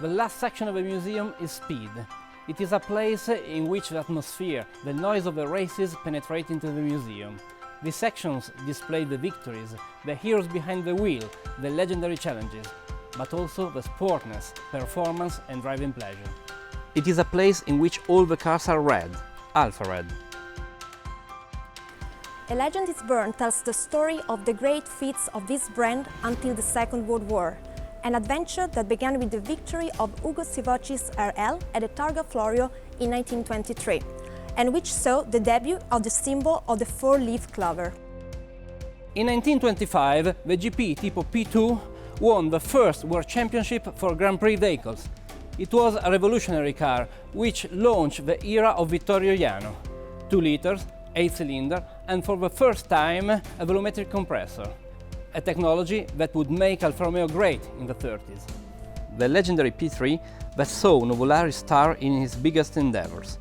The last section of the museum is speed. It is a place in which the atmosphere, the noise of the races penetrate into the museum. These sections display the victories, the heroes behind the wheel, the legendary challenges, but also the sportness, performance and driving pleasure. It is a place in which all the cars are red, Alfa Red. A Legend is Born tells the story of the great feats of this brand until the Second World War, an adventure that began with the victory of Ugo Sivocci's RL at the Targa Florio in 1923, and which saw the debut of the symbol of the four-leaf clover. In 1925, the GP Tipo P2 won the first World Championship for Grand Prix vehicles. It was a revolutionary car which launched the era of Vittorio Jano. 2 liters, 8-cylinder, and for the first time a volumetric compressor, a technology that would make Alfa Romeo great in the 30s. The legendary P3 that saw Nuvolari star in his biggest endeavors.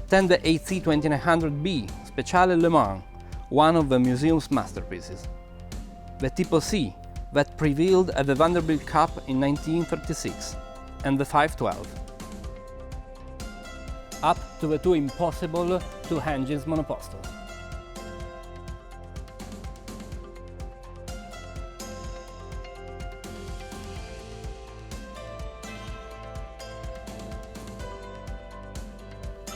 Then the AC 2900B Speciale Le Mans, one of the museum's masterpieces. The Tipo C that prevailed at the Vanderbilt Cup in 1936, and the 512. Up to the two impossible two-engines monopostal.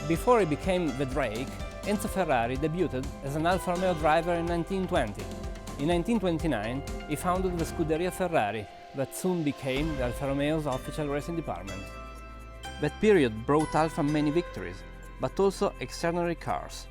Before he became the Drake, Enzo Ferrari debuted as an Alfa Romeo driver in 1920. In 1929, he founded the Scuderia Ferrari, that soon became the Alfa Romeo's official racing department. That period brought Alfa many victories, but also extraordinary cars,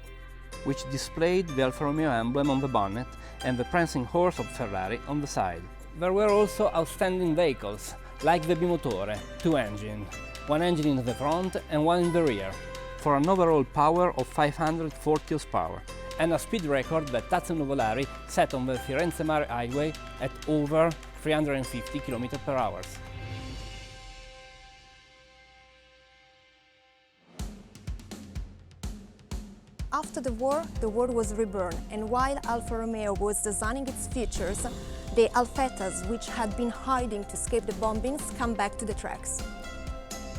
which displayed the Alfa Romeo emblem on the bonnet and the prancing horse of Ferrari on the side. There were also outstanding vehicles, like the Bimotore, 2-engine, 1 engine in the front and 1 in the rear, for an overall power of 540 horsepower, and a speed record that Tazio Nuvolari set on the Firenze-Mare highway at over 350 km/h. After the war, the world was reborn, and while Alfa Romeo was designing its futures, the Alfettas, which had been hiding to escape the bombings, come back to the tracks.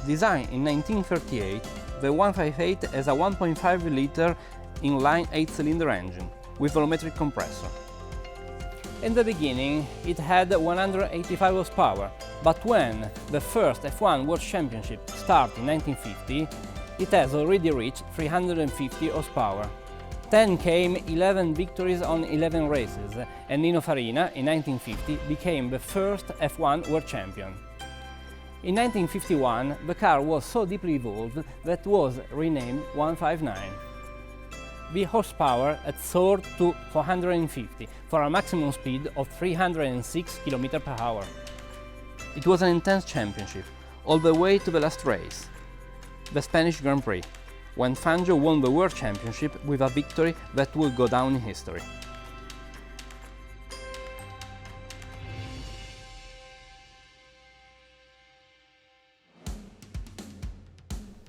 Designed in 1938, the 158 has a 1.5-liter inline 8-cylinder engine with volumetric compressor. In the beginning, it had 185 horsepower, but when the first F1 World Championship started in 1950, it has already reached 350 horsepower. Then came 11 victories on 11 races, and Nino Farina, in 1950, became the first F1 World Champion. In 1951, the car was so deeply evolved that was renamed 159. The horsepower had soared to 450 for a maximum speed of 306 km/h. It was an intense championship, all the way to the last race, the Spanish Grand Prix, when Fangio won the World Championship with a victory that would go down in history.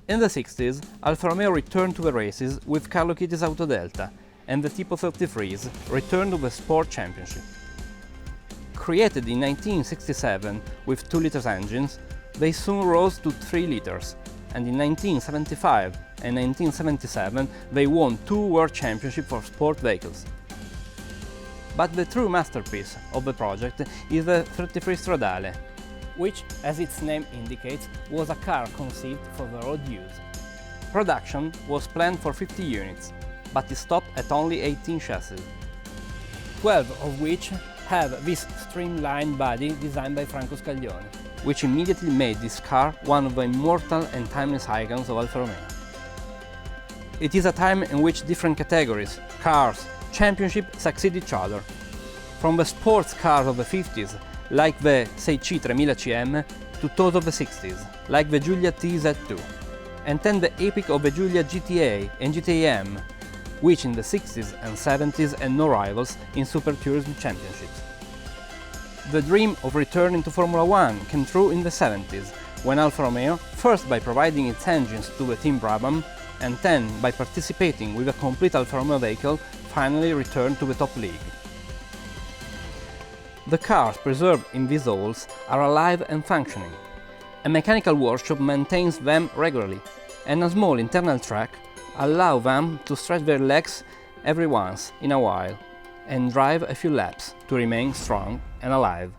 In the 60s, Alfa Romeo returned to the races with Carlo Chitti's Auto Delta, and the Tipo 33s returned to the Sport Championship. Created in 1967 with 2-liter engines, they soon rose to 3 liters, and in 1975 and 1977 they won 2 World Championships for sport vehicles. But the true masterpiece of the project is the 33 Stradale, which, as its name indicates, was a car conceived for the road use. Production was planned for 50 units, but it stopped at only 18 chassis, 12 of which have this streamlined body designed by Franco Scaglione, which immediately made this car one of the immortal and timeless icons of Alfa Romeo. It is a time in which different categories, cars, championships succeed each other. From the sports cars of the 50s, like the 6C 3000 CM, to those of the 60s, like the Giulia TZ2, and then the epic of the Giulia GTA and GTA-M, which in the 60s and 70s had no rivals in Super Tourism Championships. The dream of returning to Formula 1 came true in the 70s, when Alfa Romeo, first by providing its engines to the Team Brabham, and then by participating with a complete Alfa Romeo vehicle, finally returned to the top league. The cars preserved in these halls are alive and functioning. A mechanical workshop maintains them regularly, and a small internal track allows them to stretch their legs every once in a while and drive a few laps to remain strong and alive.